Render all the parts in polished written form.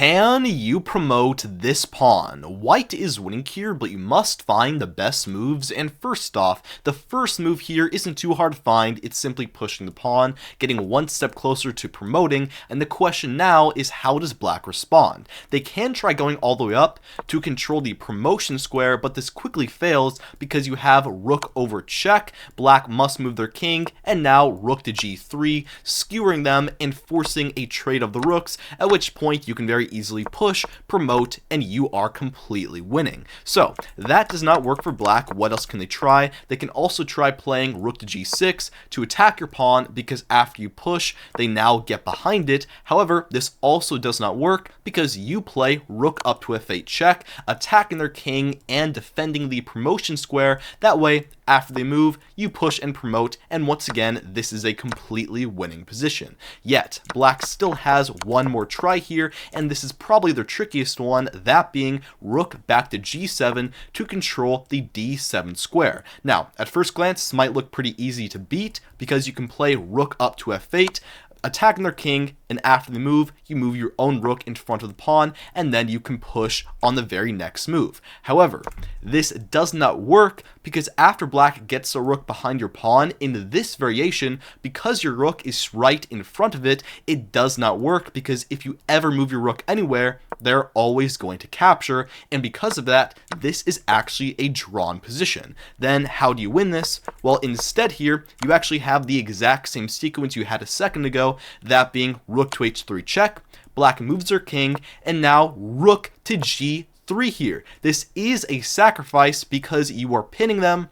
Can you promote this pawn? White is winning here, but you must find the best moves, and first off, the first move here isn't too hard to find. It's simply pushing the pawn, getting one step closer to promoting, and the question now is, how does black respond? They can try going all the way up to control the promotion square, but this quickly fails because you have rook over check. Black must move their king, and now rook to g3, skewering them and forcing a trade of the rooks, at which point you can very easily push, promote, and you are completely winning. So that does not work for black. What else can they try? They can also try playing rook to g6 to attack your pawn, because after you push, they now get behind it. However, this also does not work because you play rook up to f8 check, attacking their king and defending the promotion square. That way, after they move, you push and promote, and once again, this is a completely winning position. Yet, black still has one more try here, and this is probably their trickiest one, that being rook back to g7 to control the d7 square. Now, at first glance, this might look pretty easy to beat because you can play rook up to f8, attacking their king, and after the move, you move your own rook in front of the pawn, and then you can push on the very next move. However, this does not work because after black gets a rook behind your pawn in this variation, because your rook is right in front of it, it does not work, because if you ever move your rook anywhere, they're always going to capture, and because of that, this is actually a drawn position. Then how do you win this? Well, instead here, you actually have the exact same sequence you had a second ago, that being rook to h3 check, black moves their king, and now rook to g3 here. This is a sacrifice because you are pinning them.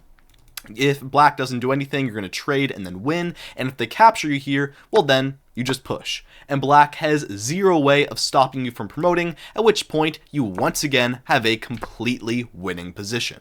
If black doesn't do anything, you're going to trade and then win, and if they capture you here, well then, you just push. And black has zero way of stopping you from promoting, at which point you once again have a completely winning position.